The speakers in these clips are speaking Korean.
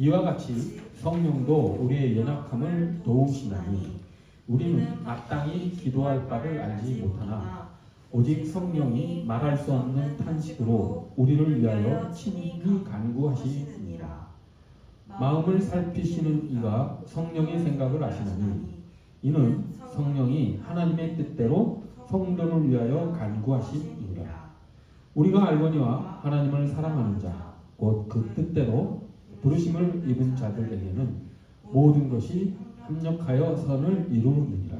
이와 같이 성령도 우리의 연약함을 도우시나니 우리는 마땅히 기도할 바를 알지 못하나 오직 성령이 말할 수 없는 탄식으로 우리를 위하여 친히 간구하시니라. 마음을 살피시는 이가 성령의 생각을 아시나니 이는 성령이 하나님의 뜻대로 성도를 위하여 간구하시니라. 우리가 알거니와 하나님을 사랑하는 자 곧 그 뜻대로 부르심을 입은 자들에게는 모든 것이 합력하여 선을 이루느니라.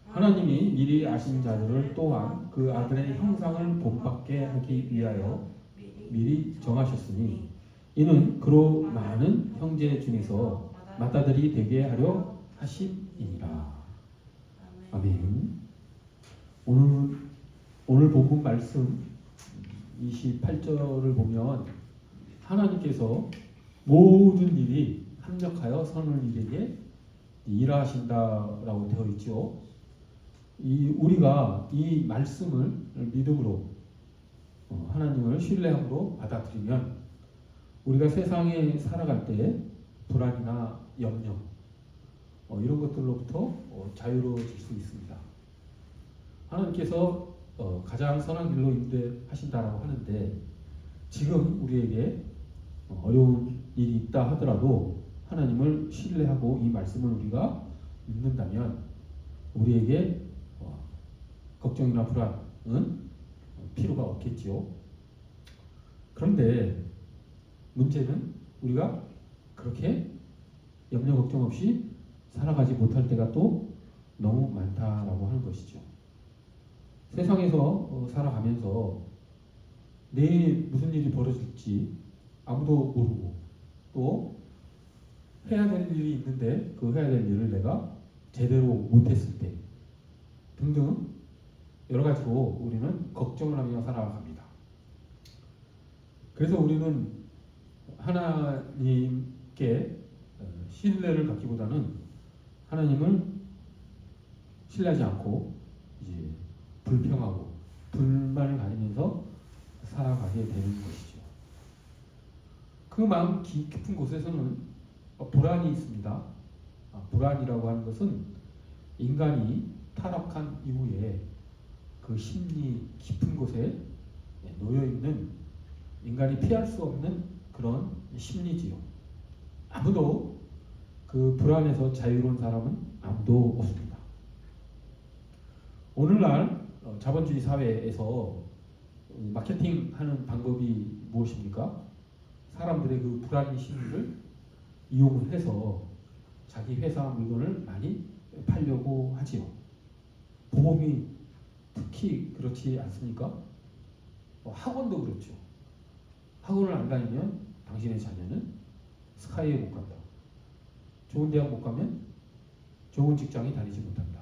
하나님이 미리 아신 자들을 또한 그 아들의 형상을 본받게 하기 위하여 미리 정하셨으니 이는 그로 많은 형제 중에서 맏아들이 되게 하려 하심이니라. 아멘. 오늘 본문 말씀 28절을 보면 하나님께서 모든 일이 합력하여 선을 이루게 일하신다라고 되어 있죠. 우리가 이 말씀을 믿음으로 하나님을 신뢰함으로 받아들이면 우리가 세상에 살아갈 때 불안이나 염려 이런 것들로부터 자유로워질 수 있습니다. 하나님께서 가장 선한 길로 인도하신다라고 하는데 지금 우리에게 어려운 일이 있다 하더라도 하나님을 신뢰하고 이 말씀을 우리가 믿는다면 우리에게 걱정이나 불안은 필요가 없겠지요. 그런데 문제는 우리가 그렇게 염려 걱정 없이 살아가지 못할 때가 또 너무 많다라고 하는 것이죠. 세상에서 살아가면서 내일 무슨 일이 벌어질지 아무도 모르고 또 해야 될 일이 있는데 그 해야 될 일을 내가 제대로 못했을 때 등등 여러 가지로 우리는 걱정을 하며 살아갑니다. 그래서 우리는 하나님께 신뢰를 갖기보다는 하나님을 신뢰하지 않고 이제 불평하고 불만을 가지면서 살아가게 되는 것이죠. 그 마음 깊은 곳에서는 불안이 있습니다. 불안이라고 하는 것은 인간이 타락한 이후에 그 심리 깊은 곳에 놓여 있는 인간이 피할 수 없는 그런 심리지요. 아무도 그 불안에서 자유로운 사람은 아무도 없습니다. 오늘날 자본주의 사회에서 마케팅하는 방법이 무엇입니까? 사람들의 그 불안 심리를 이용을 해서 자기 회사 물건을 많이 팔려고 하지요. 보험이 특히 그렇지 않습니까? 학원도 그렇죠. 학원을 안 다니면 당신의 자녀는 스카이에 못 간다. 좋은 대학 못 가면 좋은 직장에 다니지 못한다.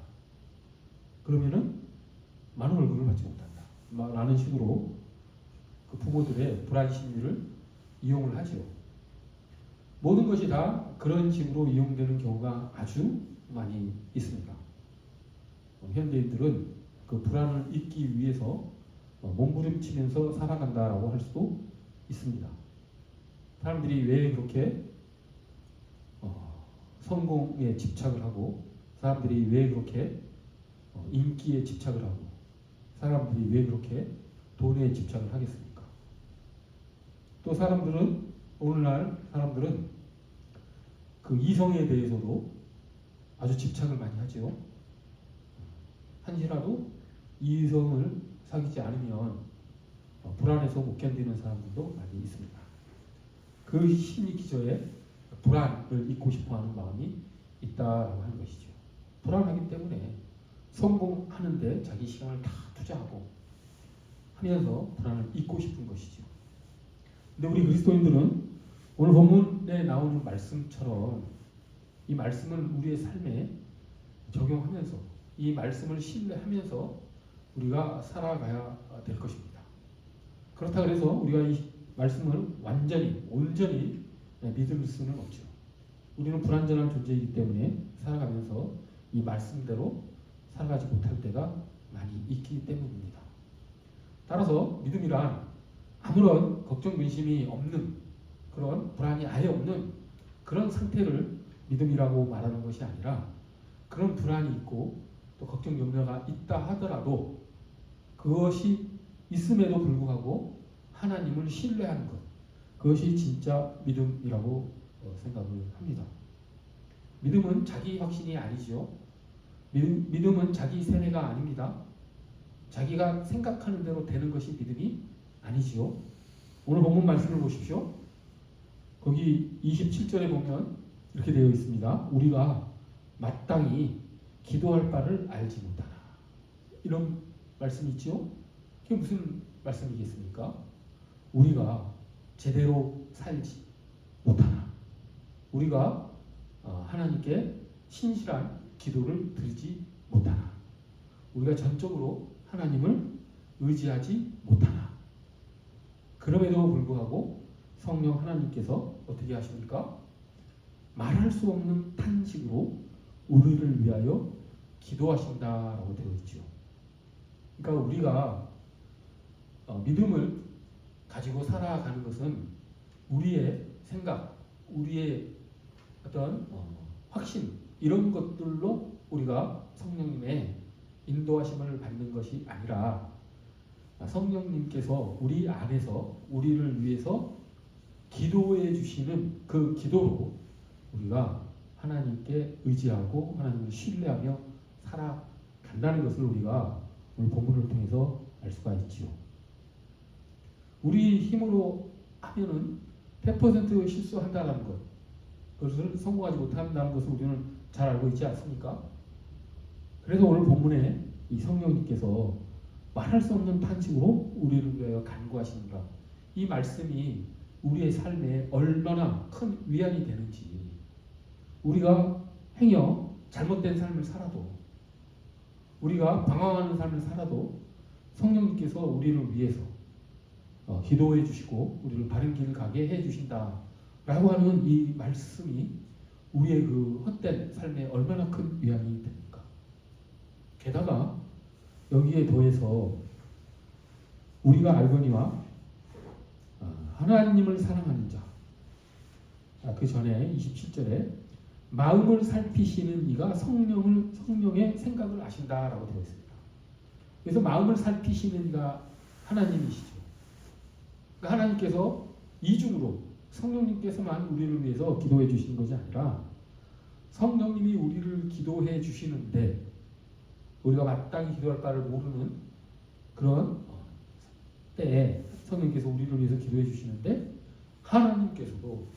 그러면은 많은 월급을 받지 못한다. 라는 식으로 그 부모들의 불안 심리를 이용을 하죠. 모든 것이 다 그런 식으로 이용되는 경우가 아주 많이 있습니다. 현대인들은 그 불안을 잊기 위해서 몸부림치면서 살아간다라고 할 수도 있습니다. 사람들이 왜 그렇게 성공에 집착을 하고 사람들이 왜 그렇게 인기에 집착을 하고 사람들이 왜 그렇게 돈에 집착을 하겠습니까? 또 오늘날 사람들은 그 이성에 대해서도 아주 집착을 많이 하죠. 한시라도 이성을 사귀지 않으면 불안해서 못 견디는 사람들도 많이 있습니다. 그 심리 기저에 불안을 잊고 싶어하는 마음이 있다라고 하는 것이죠. 불안하기 때문에 성공하는데 자기 시간을 다 투자하고 하면서 불안을 잊고 싶은 것이죠. 근데 우리 그리스도인들은 오늘 본문에 나오는 말씀처럼 이 말씀을 우리의 삶에 적용하면서 이 말씀을 신뢰하면서 우리가 살아가야 될 것입니다. 그렇다 그래서 우리가 이 말씀을 온전히 믿을 수는 없죠. 우리는 불완전한 존재이기 때문에 살아가면서 이 말씀대로 살아가지 못할 때가 많이 있기 때문입니다. 따라서 믿음이란 아무런 걱정 근심이 없는 그런 불안이 아예 없는 그런 상태를 믿음이라고 말하는 것이 아니라 그런 불안이 있고 또 걱정 염려가 있다 하더라도 그것이 있음에도 불구하고 하나님을 신뢰하는 것, 그것이 진짜 믿음이라고 생각을 합니다. 믿음은 자기 확신이 아니죠. 믿음은 자기 세뇌가 아닙니다. 자기가 생각하는 대로 되는 것이 믿음이 아니지요. 오늘 본문 말씀을 보십시오. 거기 27절에 보면 이렇게 되어 있습니다. 우리가 마땅히 기도할 바를 알지 못하나. 이런 말씀이 있죠. 그게 무슨 말씀이겠습니까? 우리가 제대로 살지 못하나. 우리가 하나님께 신실한 기도를 드리지 못하나. 우리가 전적으로 하나님을 의지하지 못하나. 그럼에도 불구하고 성령 하나님께서 어떻게 하십니까? 말할 수 없는 탄식으로 우리를 위하여 기도하신다라고 되어 있죠. 그러니까 우리가 믿음을 가지고 살아가는 것은 우리의 생각, 우리의 어떤 확신 이런 것들로 우리가 성령님의 인도하심을 받는 것이 아니라 성령님께서 우리 안에서 우리를 위해서 기도해 주시는 그 기도로 우리가 하나님께 의지하고 하나님을 신뢰하며 살아간다는 것을 우리가 오늘 본문을 통해서 알 수가 있지요. 우리 힘으로 하면은 100% 실수한다는 것, 그것을 성공하지 못한다는 것을 우리는 잘 알고 있지 않습니까? 그래서 오늘 본문에 이 성령님께서 말할 수 없는 탄식으로 우리를 위하여 간구하시는가, 이 말씀이 우리의 삶에 얼마나 큰 위안이 되는지, 우리가 행여 잘못된 삶을 살아도, 우리가 방황하는 삶을 살아도 성령님께서 우리를 위해서 기도해 주시고 우리를 바른 길을 가게 해 주신다라고 하는 이 말씀이 우리의 그 헛된 삶에 얼마나 큰 위안이 됩니까? 게다가 여기에 더해서 우리가 알거니와 하나님을 사랑하는 자, 그 전에 27절에 마음을 살피시는 이가 성령의 생각을 아신다라고 되어 있습니다. 그래서 마음을 살피시는 이가 하나님이시죠. 그러니까 하나님께서 이중으로 성령님께서만 우리를 위해서 기도해 주시는 것이 아니라 성령님이 우리를 기도해 주시는데 우리가 마땅히 기도할 바를 모르는 그런 때에 성령님께서 우리를 위해서 기도해 주시는데 하나님께서도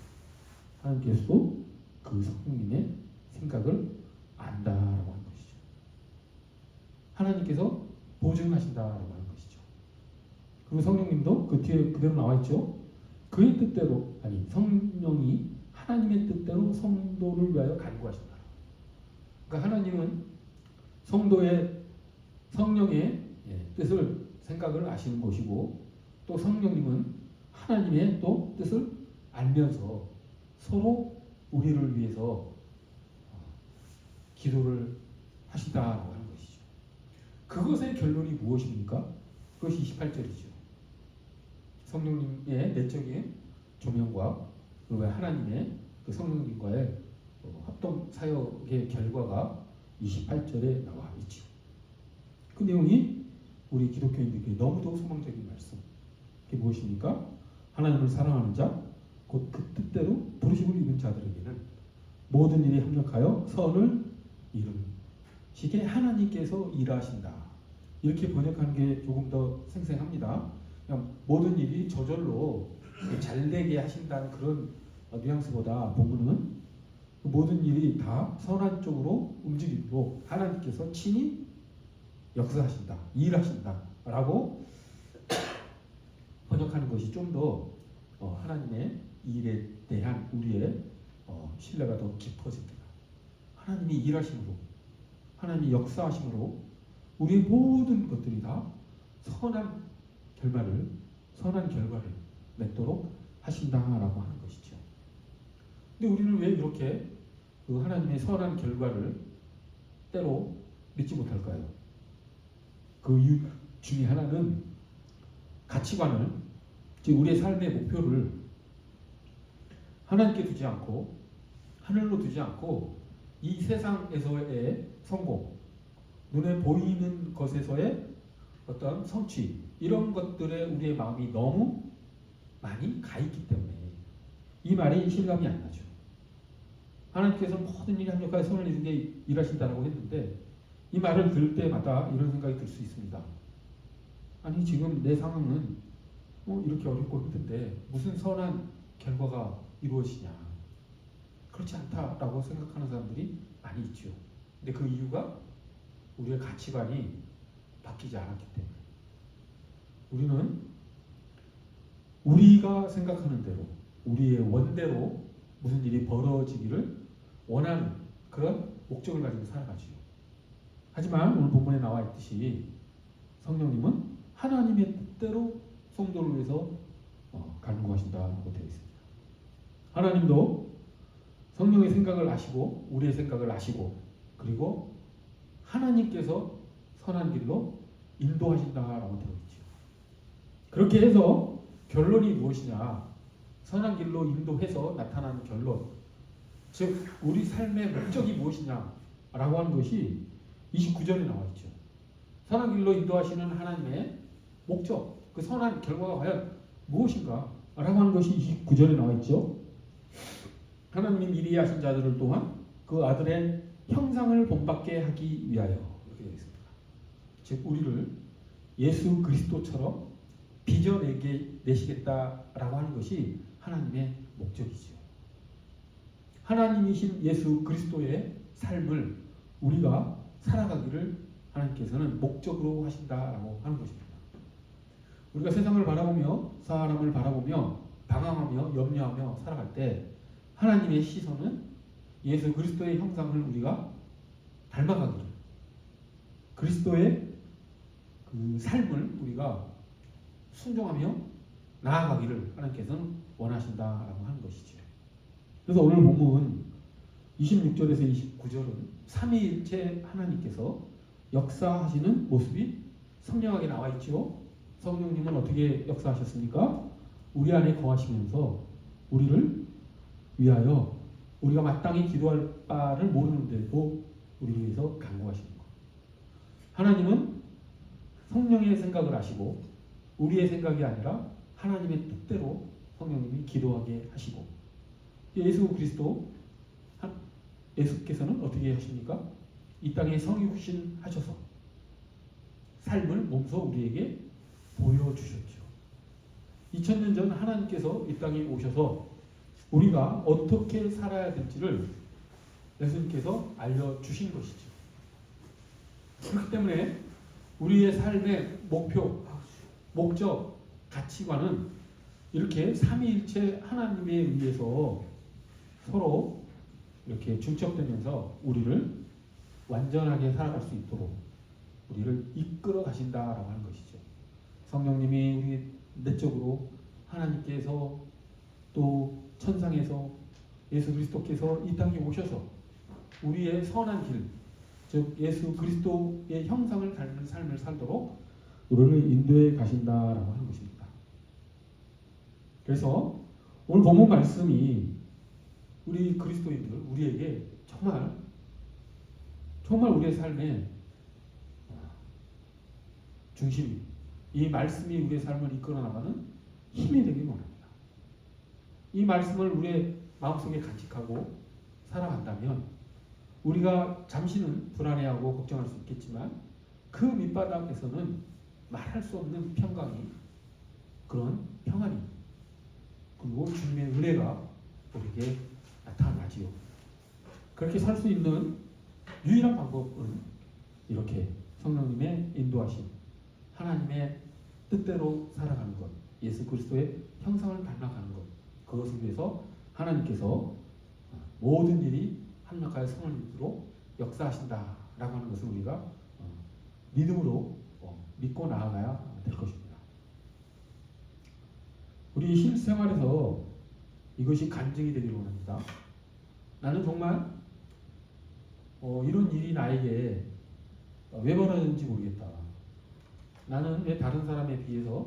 그 성령님의 생각을 안다라고 하는 것이죠. 하나님께서 보증하신다라고 하는 것이죠. 그리고 성령님도 그 뒤에 그대로 나와 있죠. 그의 뜻대로, 아니 성령이 하나님의 뜻대로 성도를 위하여 간구하신다. 그러니까 하나님은 성령의 뜻을 생각을 아시는 것이고, 또 성령님은 하나님의 또 뜻을 알면서 서로 우리를 위해서 기도를 하시다라고 하는 것이죠. 그것의 결론이 무엇입니까? 그것이 28절이죠. 성령님의 내적인 조명과 그리고 하나님의 그 성령님과의 합동 사역의 결과가 28절에 나와 있죠. 그 내용이 우리 기독교인들에게 너무도 소망적인 말씀. 그게 무엇입니까? 하나님을 사랑하는 자, 곧 그 뜻대로 부르심을 입은 자들에게는 모든 일이 합력하여 선을 이루시게 하나님께서 일하신다. 이렇게 번역하는 게 조금 더 생생합니다. 그냥 모든 일이 저절로 잘되게 하신다는 그런 뉘앙스보다 본문은 모든 일이 다 선한 쪽으로 움직이고 하나님께서 친히 역사하신다, 일하신다라고 번역하는 것이 좀 더 하나님의 일에 대한 우리의 신뢰가 더 깊어집니다. 하나님이 일하심으로, 하나님이 역사하심으로 우리의 모든 것들이 다 선한 결과를 맺도록 하신다라고 하는 것이죠. 근데 우리는 왜 이렇게 그 하나님의 선한 결과를 때로 믿지 못할까요? 그 이유 중에 하나는 가치관을, 즉 우리의 삶의 목표를 하나님께 두지 않고 하늘로 두지 않고 이 세상에서의 성공, 눈에 보이는 것에서의 어떤 성취, 이런 것들에 우리의 마음이 너무 많이 가 있기 때문에 이 말이 실감이 안 나죠. 하나님께서 모든 일에 합력하여 선을 이루게 일하신다라고 했는데 이 말을 들을 때마다 이런 생각이 들 수 있습니다. 아니 지금 내 상황은 이렇게 어렵고 힘든데 무슨 선한 결과가 이루어지냐. 그렇지 않다라고 생각하는 사람들이 많이 있죠. 근데 그 이유가 우리의 가치관이 바뀌지 않았기 때문에 우리는 우리가 생각하는 대로 우리의 원대로 무슨 일이 벌어지기를 원하는 그런 목적을 가지고 살아가지요. 하지만 오늘 본문에 나와 있듯이 성령님은 하나님의 뜻대로 성도를 위해서 간구하신다고 되어 있습니다. 하나님도 성령의 생각을 아시고 우리의 생각을 아시고 그리고 하나님께서 선한 길로 인도하신다라고 되어 있죠. 그렇게 해서 결론이 무엇이냐? 선한 길로 인도해서 나타나는 결론, 즉 우리 삶의 목적이 무엇이냐라고 하는 것이 29절에 나와 있죠. 선한 길로 인도하시는 하나님의 목적, 그 선한 결과가 과연 무엇인가? 라고 하는 것이 29절에 나와 있죠. 하나님이 미리 하신 자들을 또한 그 아들의 형상을 본받게 하기 위하여, 이렇게 되어 있습니다. 즉 우리를 예수 그리스도처럼 빚어내게 내시겠다라고 하는 것이 하나님의 목적이죠. 하나님이신 예수 그리스도의 삶을 우리가 살아가기를 하나님께서는 목적으로 하신다라고 하는 것입니다. 우리가 세상을 바라보며 사람을 바라보며 방황하며 염려하며 살아갈 때 하나님의 시선은 예수 그리스도의 형상을 우리가 닮아가기를, 그리스도의 그 삶을 우리가 순종하며 나아가기를 하나님께서는 원하신다라고 하는 것이죠. 그래서 오늘 본문 26절에서 29절은 삼위일체 하나님께서 역사하시는 모습이 선명하게 나와 있죠. 성령님은 어떻게 역사하셨습니까? 우리 안에 거하시면서 우리를 위하여 우리가 마땅히 기도할 바를 모르는데도 우리를 위해서 간구하시는 것. 하나님은 성령의 생각을 아시고 우리의 생각이 아니라 하나님의 뜻대로 성령님이 기도하게 하시고, 예수 그리스도 예수께서는 어떻게 하십니까? 이 땅에 성육신 하셔서 삶을 몸소 우리에게 보여주셨죠. 2000년 전 하나님께서 이 땅에 오셔서 우리가 어떻게 살아야 될지를 예수님께서 알려주신 것이죠. 그렇기 때문에 우리의 삶의 목표, 목적, 가치관은 이렇게 삼위일체 하나님에 의해서 서로 이렇게 중첩되면서 우리를 완전하게 살아갈 수 있도록 우리를 이끌어 가신다라고 하는 것이죠. 성령님이 우리 내적으로 하나님께서 또 천상에서 예수 그리스도께서 이 땅에 오셔서 우리의 선한 길, 즉 예수 그리스도의 형상을 닮은 삶을 살도록 우리를 인도해 가신다라고 하는 것입니다. 그래서 오늘 본문 말씀이 우리 그리스도인들, 우리에게 정말 우리의 삶의 중심, 이 말씀이 우리의 삶을 이끌어 나가는 힘이 되길 원합니다. 이 말씀을 우리의 마음속에 간직하고 살아간다면 우리가 잠시는 불안해하고 걱정할 수 있겠지만 그 밑바닥에서는 말할 수 없는 평강이, 그런 평안이, 그리고 주님의 은혜가 우리에게 나타나지요. 그렇게 살 수 있는 유일한 방법은 이렇게 성령님의 인도하심, 하나님의 뜻대로 살아가는 것, 예수 그리스도의 형상을 닮아가는 것, 그것을 위해서 하나님께서 모든 일이 합력하여 성을 이루도록 역사하신다라고 하는 것을 우리가 믿음으로 믿고 나아가야 될 것입니다. 우리 실생활에서 이것이 간증이 되기를 원합니다. 나는 정말 이런 일이 나에게 왜 벌어졌는지 모르겠다. 나는 왜 다른 사람에 비해서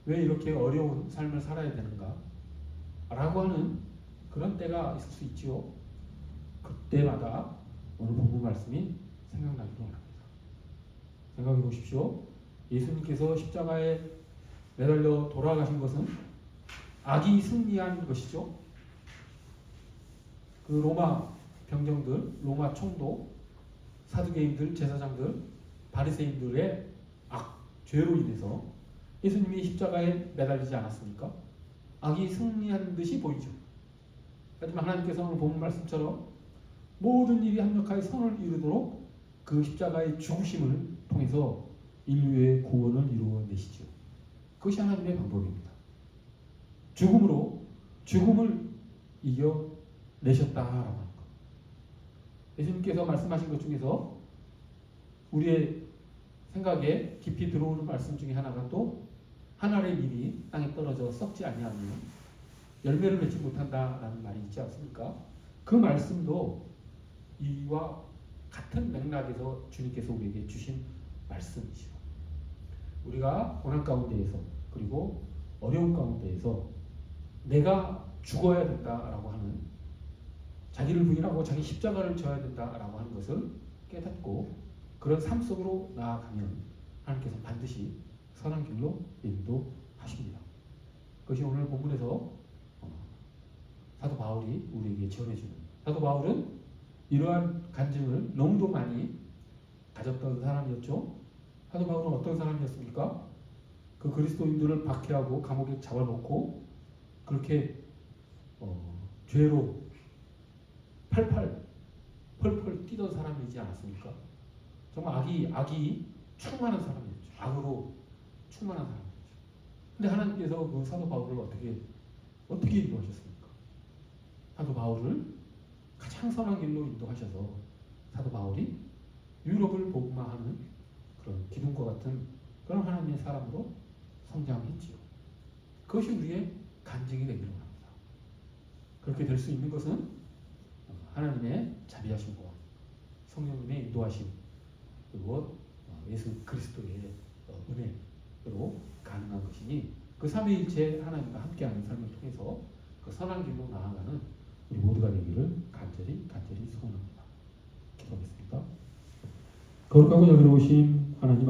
왜 이렇게 어려운 삶을 살아야 되는가? 라고 하는 그런 때가 있을 수 있지요. 그때마다 오늘 본문 말씀이 생각나기도 합니다. 생각해 보십시오. 예수님께서 십자가에 매달려 돌아가신 것은 악이 승리한 것이죠. 그 로마 병정들, 로마 총독, 사두개인들, 제사장들, 바리새인들의 죄로 인해서 예수님이 십자가에 매달리지 않았습니까? 악이 승리한 듯이 보이죠. 하지만 하나님께서 오늘 본문 말씀처럼 모든 일이 합력하여 선을 이루도록 그 십자가의 죽으심을 통해서 인류의 구원을 이루어내시죠. 그것이 하나님의 방법입니다. 죽음으로 죽음을 이겨내셨다라고 하는 것. 예수님께서 말씀하신 것 중에서 우리의 생각에 깊이 들어오는 말씀 중에 하나가 또 한 알의 밀이 땅에 떨어져 썩지 아니하면 열매를 맺지 못한다라는 말이 있지 않습니까? 그 말씀도 이와 같은 맥락에서 주님께서 우리에게 주신 말씀이시죠. 우리가 고난 가운데에서 그리고 어려운 가운데에서 내가 죽어야 된다라고 하는, 자기를 부인하고 자기 십자가를 져야 된다라고 하는 것을 깨닫고 그런 삶 속으로 나아가면 하나님께서 반드시 선한 길로 인도하십니다. 그것이 오늘 본문에서 사도 바울이 우리에게 전해주는, 사도 바울은 이러한 간증을 너무도 많이 가졌던 사람이었죠. 사도 바울은 어떤 사람이었습니까? 그 그리스도인들을 박해하고 감옥에 잡아놓고 그렇게 죄로 펄펄 뛰던 사람이지 않았습니까? 정말 악이 충만한 사람이었죠. 악으로 충만한 사람이었죠. 근데 하나님께서 그 사도 바울을 어떻게 인도하셨습니까? 사도 바울을 가장 선한 길로 인도하셔서 사도 바울이 유럽을 복음화하는 그런 기둥과 같은 그런 하나님의 사람으로 성장했지요. 그것이 우리의 간증이 되기를 합니다. 그렇게 될 수 있는 것은 하나님의 자비하심과 성령님의 인도하심, 그리고 예수 그리스도의 은혜로 가능한 것이니 그 삼위일체 하나님과 함께하는 삶을 통해서 그 선한 길로 나아가는 우리 모두가 되기를 간절히 소원합니다. 기도하겠습니다. 거룩하고 자비로우신 하나님